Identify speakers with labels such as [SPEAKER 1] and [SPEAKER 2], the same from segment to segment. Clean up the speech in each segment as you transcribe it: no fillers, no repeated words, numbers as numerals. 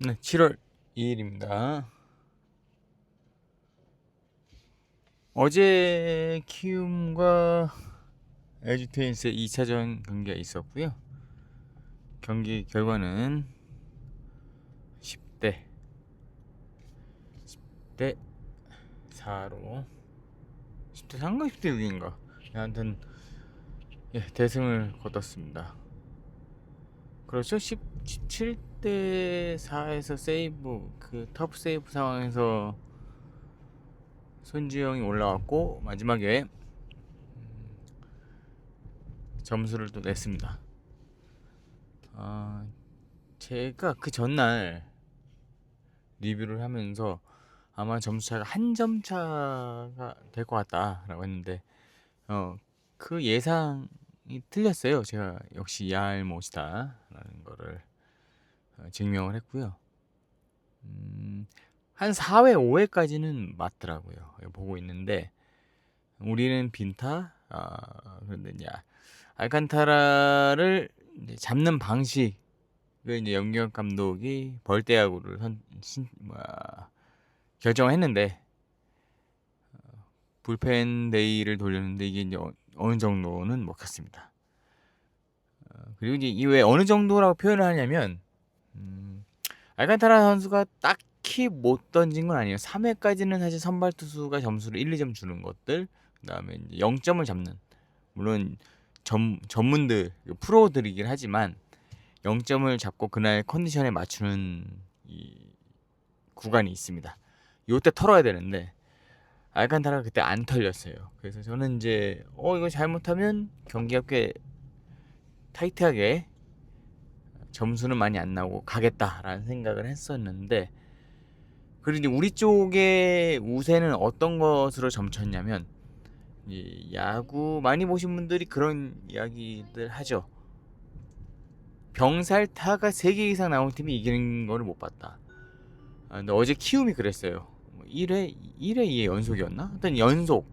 [SPEAKER 1] 네, 7월 2일입니다. 어제 키움과 LG 트윈스의 2차전 경기가 있었고요. 경기 결과는 10대 4로 10대 3인가 10대 6인가 아무튼 대승을 거뒀습니다. 그렇죠. 17대 4에서 세이브 터프 세이브 상황에서 손지영이 올라왔고 마지막에 점수를 또 냈습니다. 제가 그 전날 리뷰를 하면서 아마 점수 차가 한 점 차가 될 것 같다라고 했는데 그 예상이 틀렸어요. 제가 역시 야알못이다라는 거를 증명을 했고요. 한 4회 5회까지는 맞더라고요. 보고 있는데 우리는 빈타 그런데 이제 알칸타라를 이제 잡는 방식을 이제 염기혁 감독이 벌떼야구를 결정을 했는데 불펜 데이를 돌렸는데 이게 이제 어느 정도는 먹혔습니다. 그리고 이제 이 왜 어느 정도라고 표현을 하냐면 알칸타라 선수가 딱히 못 던진 건 아니에요. 3회까지는 사실 선발 투수가 점수를 1, 2점 주는 것들, 그다음에 이제 0점을 잡는, 물론 전문들 프로들이긴 하지만 0점을 잡고 그날 컨디션에 맞추는 이 구간이 있습니다. 요때 털어야 되는데 알칸타라가 그때 안 털렸어요. 그래서 저는 이제 이거 잘못하면 경기가 꽤 타이트하게 점수는 많이 안 나오고 가겠다라는 생각을 했었는데, 그리고 이제 우리 쪽의 우세는 어떤 것으로 점쳤냐면, 야구 많이 보신 분들이 그런 이야기들 하죠. 병살타가 3개 이상 나온 팀이 이기는 거를 못 봤다. 근데 어제 키움이 그랬어요. 1회 2회 연속이었나? 하여튼 연속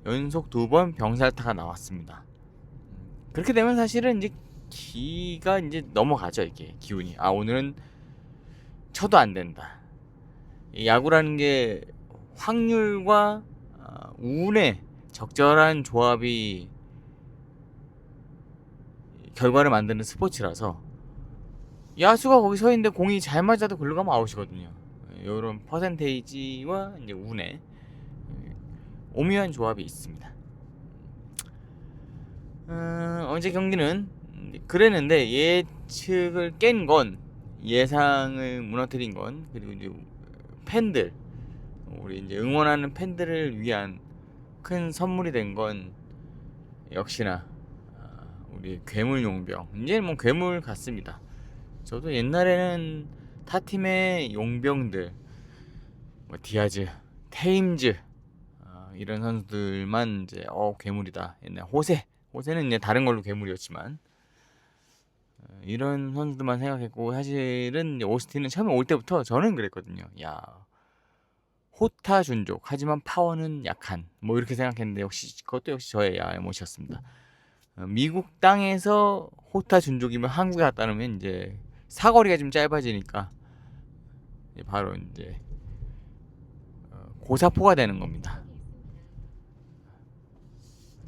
[SPEAKER 1] 2번 병살타가 나왔습니다. 그렇게 되면 사실은 이제 기가 이제 넘어가죠. 이게 기운이 오늘은 쳐도 안 된다. 야구라는 게 확률과 운의 적절한 조합이 결과를 만드는 스포츠라서 야수가 거기 서 있는데 공이 잘 맞아도 글로 가면 아웃이거든요. 이런 퍼센테이지와 이제 운의 오묘한 조합이 있습니다. 어제 경기는 그랬는데 예측을 깬 건, 예상을 무너뜨린 건, 그리고 이제 팬들, 우리 이제 응원하는 팬들을 위한 큰 선물이 된 건 역시나 우리 괴물 용병. 이제는 뭐 괴물 같습니다. 저도 옛날에는 타 팀의 용병들, 뭐 디아즈, 테임즈 이런 선수들만 이제 괴물이다. 옛날 호세는 이제 다른 걸로 괴물이었지만 이런 선수들만 생각했고, 사실은 이제 오스틴은 처음에 올 때부터 저는 그랬거든요. 야, 호타 준족 하지만 파워는 약한, 뭐 이렇게 생각했는데 그것도 역시 저의 야알못이었습니다. 미국 땅에서 호타 준족이면 한국에 갔다 오면 이제 사거리가 좀 짧아지니까 바로 이제 고사포가 되는 겁니다.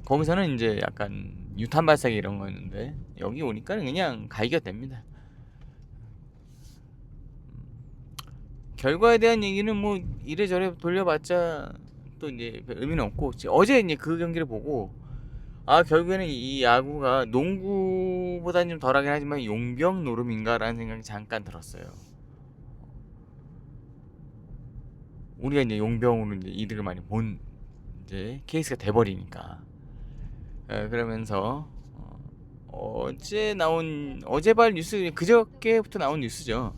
[SPEAKER 1] 거기서는 이제 약간 유탄 발사기 이런 거였는데 여기 오니까는 그냥 갈겨됩니다. 결과에 대한 얘기는 뭐 이래저래 돌려봤자 또 이제 의미는 없고, 어제 이제 그 경기를 보고 결국에는 이 야구가 농구보다는 좀 덜하긴 하지만 용병 노름인가라는 생각이 잠깐 들었어요. 우리가 이제 용병으로 이제 이득을 많이 본 이제 케이스가 돼버리니까. 그러면서 어제발 뉴스, 그저께부터 나온 뉴스죠.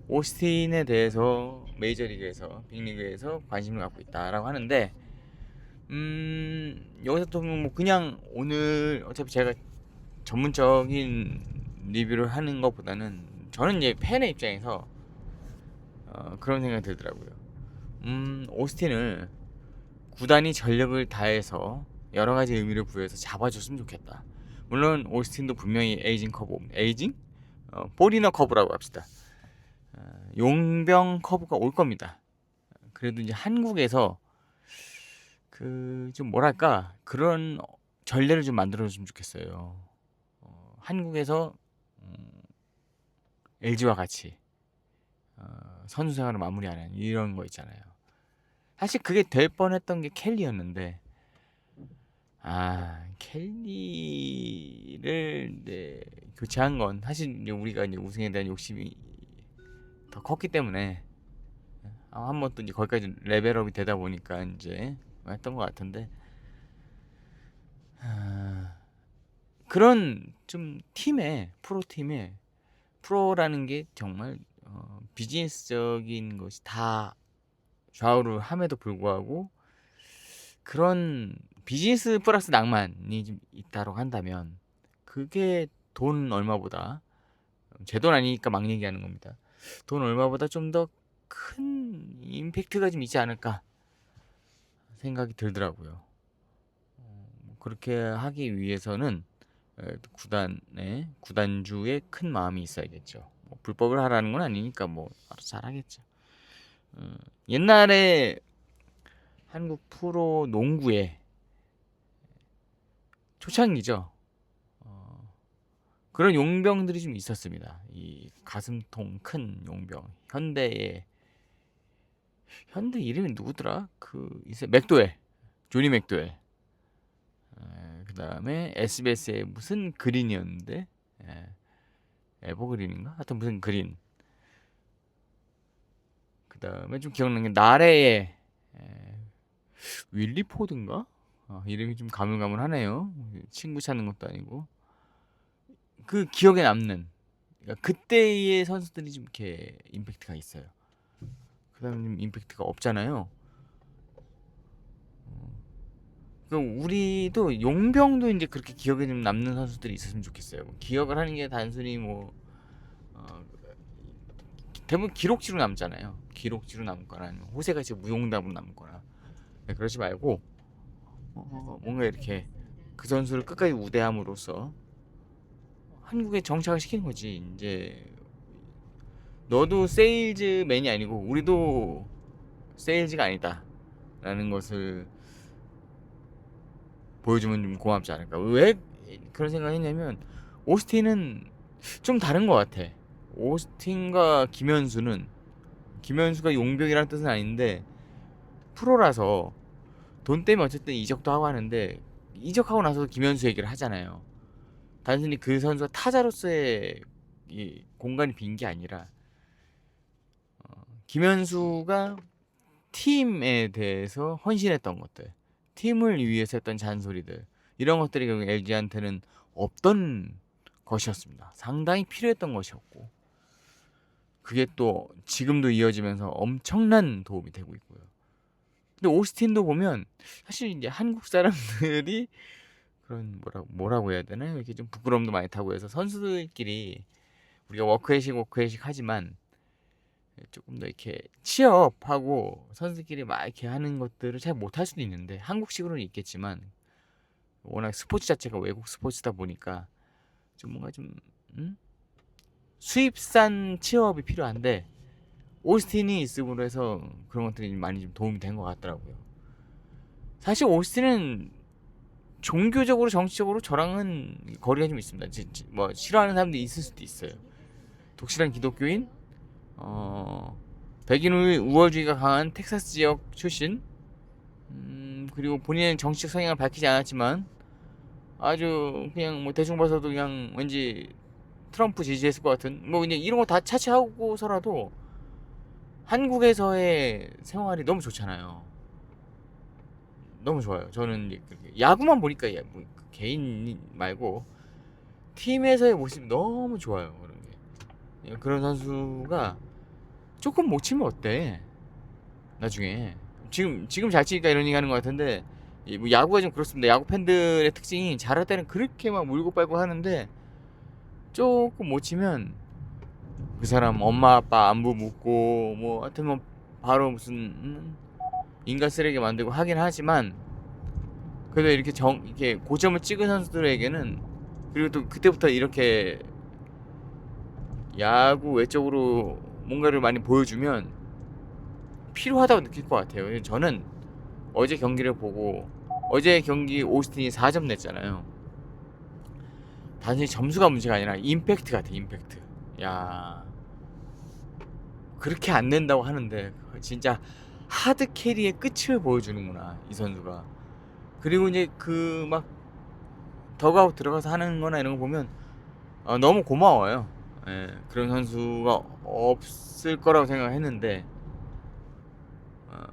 [SPEAKER 1] 오스틴에 대해서 메이저리그에서, 빅리그에서 관심을 갖고 있다라고 하는데, 여기서 또 뭐 그냥 오늘 어차피 제가 전문적인 리뷰를 하는 것보다는 저는 이제 팬의 입장에서 그런 생각이 들더라고요. 오스틴을 구단이 전력을 다해서 여러 가지 의미를 부여해서 잡아줬으면 좋겠다. 물론 오스틴도 분명히 에이징 커브, 포리너 커브라고 합시다. 용병 커브가 올 겁니다. 그래도 이제 한국에서 그 좀 뭐랄까 그런 전례를 좀 만들어줬으면 좋겠어요. 한국에서 LG와 같이 선수 생활을 마무리하는 이런 거 있잖아요. 사실 그게 될 뻔했던 게 켈리였는데 켈리를 교체한 건 사실 이제 우리가 이제 우승에 대한 욕심이 더 컸기 때문에 한번 또 이제 거기까지 레벨업이 되다 보니까 이제 했던 것 같은데 그런 좀 프로팀에 프로라는 게 정말 비즈니스적인 것이 다 좌우를 함에도 불구하고 그런 비즈니스 플러스 낭만이 좀 있다고 한다면 그게 돈 얼마보다 제 돈 아니니까 막 얘기하는 겁니다. 돈 얼마보다 좀 더 큰 임팩트가 좀 있지 않을까 생각이 들더라고요. 그렇게 하기 위해서는 구단주의 큰 마음이 있어야겠죠. 뭐 불법을 하라는 건 아니니까 뭐 알아서 잘하겠죠. 옛날에 한국 프로 농구의 초창기죠. 그런 용병들이 좀 있었습니다. 이 가슴통 큰 용병. 현대 이름이 누구더라? 맥도웰, 조니 맥도웰. 그 다음에 SBS의 무슨 그린이었는데, 에버그린인가? 하여튼 무슨 그린. 그 다음에 좀 기억나는 게 나래의 윌리 포드인가? 이름이 좀 가물가물하네요. 친구 찾는 것도 아니고. 그 기억에 남는 그러니까 그때의 선수들이 좀 이렇게 임팩트가 있어요. 그다음에 좀 임팩트가 없잖아요. 우리도 용병도 이제 그렇게 기억에 좀 남는 선수들이 있었으면 좋겠어요. 기억을 하는 게 단순히 대부분 기록지로 남잖아요. 기록지로 남거나 아니면 호세같이 무용담으로 남거나 그러지 말고 뭔가 이렇게 그 선수를 끝까지 우대함으로써 한국에 정착을 시키는 거지. 이제 너도 세일즈맨이 아니고 우리도 세일즈가 아니다라는 것을 보여주면 좀 고맙지 않을까. 왜 그런 생각했냐면 오스틴은 좀 다른 것 같아. 오스틴과 김현수가 용병이라는 뜻은 아닌데 프로라서 돈 때문에 어쨌든 이적도 하고 하는데 이적하고 나서도 김현수 얘기를 하잖아요. 단순히 그 선수가 타자로서의 이 공간이 빈 게 아니라 김현수가 팀에 대해서 헌신했던 것들, 팀을 위해서 했던 잔소리들, 이런 것들이 결국 LG한테는 없던 것이었습니다. 상당히 필요했던 것이었고, 그게 또 지금도 이어지면서 엄청난 도움이 되고 있고요. 근데 오스틴도 보면 사실 이제 한국 사람들이 그런 뭐라고 해야 되나요? 이렇게 좀 부끄러움도 많이 타고 해서 선수들끼리 우리가 워크회식 하지만 조금 더 이렇게 취업하고 선수끼리 막 이렇게 하는 것들을 잘 못할 수도 있는데 한국식으로는 있겠지만 워낙 스포츠 자체가 외국 스포츠다 보니까 좀 뭔가 좀 수입산 취업이 필요한데 오스틴이 있음으로 해서 그런 것들이 많이 좀 도움이 된 것 같더라고요. 사실 오스틴은 종교적으로 정치적으로 저랑은 거리가 좀 있습니다. 뭐 싫어하는 사람들이 있을 수도 있어요. 독실한 기독교인, 백인 우월주의가 강한 텍사스 지역 출신, 그리고 본인은 정치적 성향을 밝히지 않았지만 아주 그냥 뭐 대충 봐서도 그냥 왠지 트럼프 지지했을 것 같은 뭐 그냥 이런 거 다 차치하고서라도 한국에서의 생활이 너무 좋잖아요. 너무 좋아요. 저는 이제 야구만 보니까 뭐 개인 말고 팀에서의 모습이 너무 좋아요. 그런 게 그런 선수가 조금 못 치면 어때? 나중에 지금 잘 치니까 이런 얘기 하는 것 같은데 뭐 야구가 좀 그렇습니다. 야구 팬들의 특징이 잘할 때는 그렇게 막 물고 빨고 하는데 조금 못 치면 그 사람 엄마 아빠 안부 묻고 뭐 하여튼 뭐 바로 무슨 인간 쓰레기 만들고 하긴 하지만 그래도 이렇게 고점을 찍은 선수들에게는 그리고 또 그때부터 이렇게 야구 외적으로 뭔가를 많이 보여주면 필요하다고 느낄 것 같아요. 저는 어제 경기를 보고 어제 경기 오스틴이 4점 냈잖아요. 단순히 점수가 문제가 아니라 임팩트 같아. 임팩트. 야, 그렇게 안 낸다고 하는데 진짜 하드 캐리의 끝을 보여주는구나 이 선수가. 그리고 이제 그 막 더그아웃 들어가서 하는 거나 이런 거 보면 너무 고마워요. 예, 그런 선수가 없을 거라고 생각했는데 어,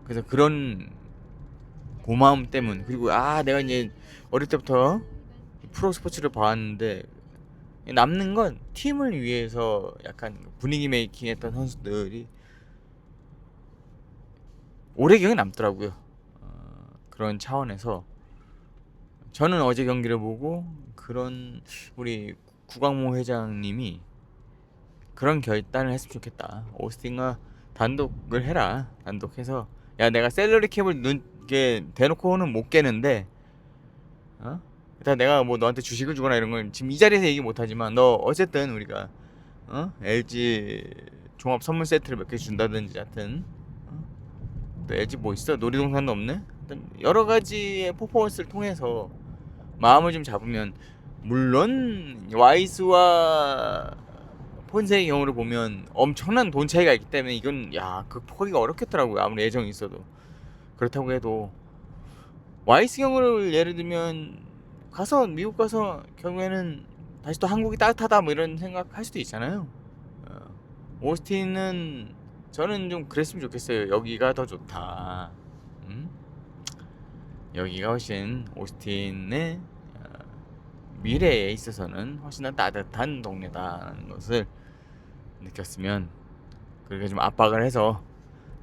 [SPEAKER 1] 그래서 그런 고마움 때문, 그리고 내가 이제 어릴 때부터 프로 스포츠를 봐왔는데 남는 건 팀을 위해서 약간 분위기 메이킹 했던 선수들이 오래 기억에 남더라고요. 그런 차원에서 저는 어제 경기를 보고 그런 우리 구광모 회장님이 그런 결단을 했으면 좋겠다. 오스틴과 단독을 해라. 단독해서 야, 내가 셀러리 캡을 이게 대놓고는 못 깨는데 일단 내가 뭐 너한테 주식을 주거나 이런 건 지금 이 자리에서 얘기 못 하지만 너 어쨌든 우리가 LG 종합 선물 세트를 몇 개 준다든지 하여튼 또 LG 뭐 있어? 놀이동산도 없네? 여러 가지의 퍼포먼스를 통해서 마음을 좀 잡으면, 물론 와이스와 폰세의 경우를 보면 엄청난 돈 차이가 있기 때문에 이건 극복하기가 어렵겠더라고요. 아무리 애정이 있어도. 그렇다고 해도 와이스 경우를 예를 들면 가서 미국 가서 결국에는 다시 또 한국이 따뜻하다 뭐 이런 생각 할 수도 있잖아요. 오스틴은 저는 좀 그랬으면 좋겠어요. 여기가 더 좋다. 여기가 훨씬 오스틴의 미래에 있어서는 훨씬 더 따뜻한 동네다라는 것을 느꼈으면, 그렇게 좀 압박을 해서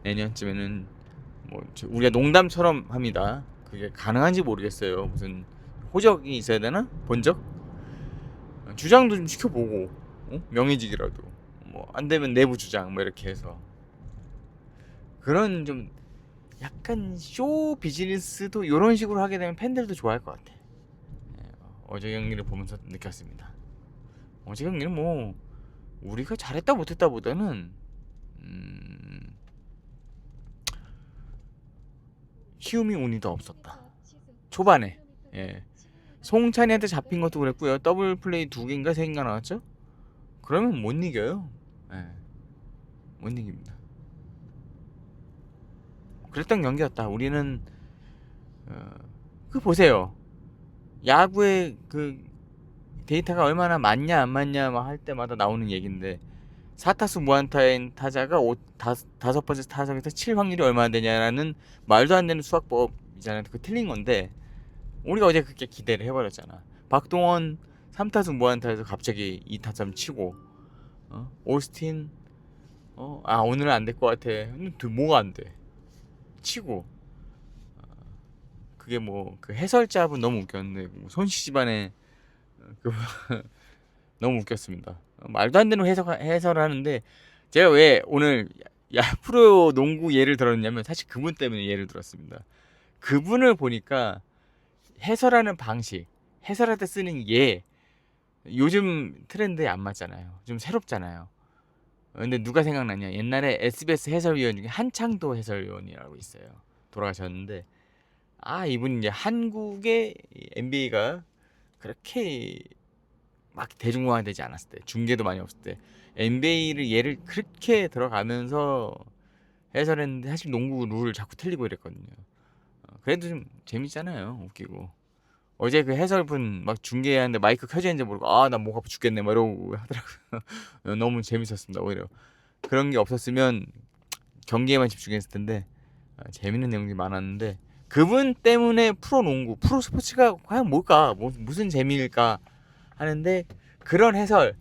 [SPEAKER 1] 내년쯤에는 뭐 우리가 농담처럼 합니다. 그게 가능한지 모르겠어요. 무슨 호적이 있어야 되나? 본적? 주장도 좀 시켜보고 명예직이라도 뭐 안 되면 내부 주장 뭐 이렇게 해서 그런 좀 약간 쇼 비즈니스도 이런 식으로 하게 되면 팬들도 좋아할 것 같아. 어제 경기를 보면서 느꼈습니다. 어제 경기는 뭐 우리가 잘했다 못했다 보다는 키움이 운이 더 없었다. 초반에 송찬이한테 잡힌 것도 그랬고요. 더블 플레이 2개인가 3개인가 나왔죠? 그러면 못 이겨요. 못 이깁니다. 그랬던 경기였다. 우리는 그 보세요. 야구의 그 데이터가 얼마나 맞냐 안 맞냐 막 할 때마다 나오는 얘기인데 4타수 무안타인 타자가 5번째 타석에서 칠 확률이 얼마나 되냐라는 말도 안 되는 수학법이잖아요. 그 틀린 건데 우리가 어제 그렇게 기대를 해버렸잖아. 박동원 3타수 무안타에서 갑자기 2타점 치고 오스틴 오늘은 안 될 것 같아. 뭐가 안 돼? 치고 그게 뭐 그 해설자분 너무 웃겼는데 손씨 집안에 그 너무 웃겼습니다. 말도 안 되는 해설을 하는데 제가 왜 오늘 프로 농구 예를 들었냐면 사실 그분 때문에 예를 들었습니다. 그분을 보니까 해설하는 방식, 해설할 때 쓰는 요즘 트렌드에 안 맞잖아요. 좀 새롭잖아요. 근데 누가 생각나냐? 옛날에 SBS 해설위원 중에 한창도 해설위원이라고 있어요. 돌아가셨는데 이분이 이제 한국의 NBA가 그렇게 막 대중화되지 않았을 때, 중계도 많이 없을 때 NBA를 예를 그렇게 들어가면서 해설했는데 사실 농구 룰을 자꾸 틀리고 이랬거든요. 그래도 좀 재밌잖아요. 웃기고. 어제 그 해설분 막 중계하는데 마이크 켜져 있는지 모르고 나 목 아파 죽겠네 막 이러고 하더라고요. 너무 재밌었습니다. 오히려 그런 게 없었으면 경기에만 집중했을 텐데 재밌는 내용이 많았는데, 그분 때문에 프로농구, 프로스포츠가 과연 뭘까, 무슨 재미일까 하는데 그런 해설,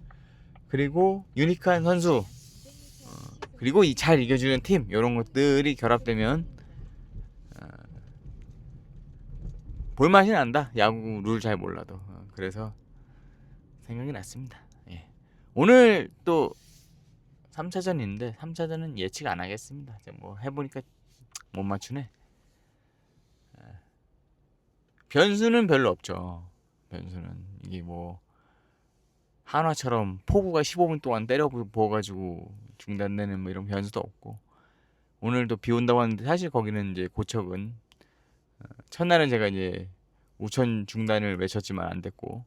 [SPEAKER 1] 그리고 유니크한 선수, 그리고 이 잘 이겨주는 팀, 이런 것들이 결합되면 볼맛이 난다. 야구 룰 잘 몰라도. 그래서 생각이 났습니다. 오늘 또 3차전인데 3차전은 예측 안 하겠습니다. 뭐 해보니까 못 맞추네. 변수는 별로 없죠. 변수는 이게 뭐 한화처럼 폭우가 15분 동안 때려 부어가지고 중단되는 뭐 이런 변수도 없고, 오늘도 비 온다고 하는데 사실 거기는 이제 고척은 첫날은 제가 이제 우천 중단을 외쳤지만 안 됐고,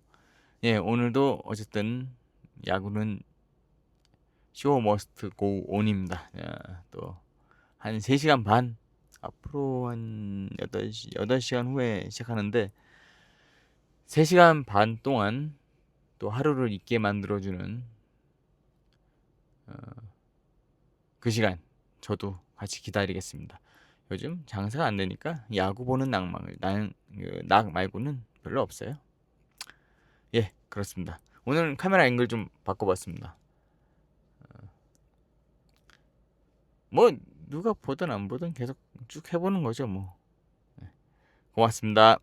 [SPEAKER 1] 예, 오늘도 어쨌든 야구는 쇼 머스트 고 온입니다. 또 한 3시간 반, 앞으로 한 8시간 후에 시작하는데 3시간 반 동안 또 하루를 있게 만들어주는 그 시간 저도 같이 기다리겠습니다. 요즘 장사가 안 되니까 야구 보는 낙 말고는 별로 없어요. 예, 그렇습니다. 오늘 카메라 앵글 좀 바꿔봤습니다. 뭐 누가 보든 안 보든 계속 쭉 해보는 거죠 뭐. 고맙습니다.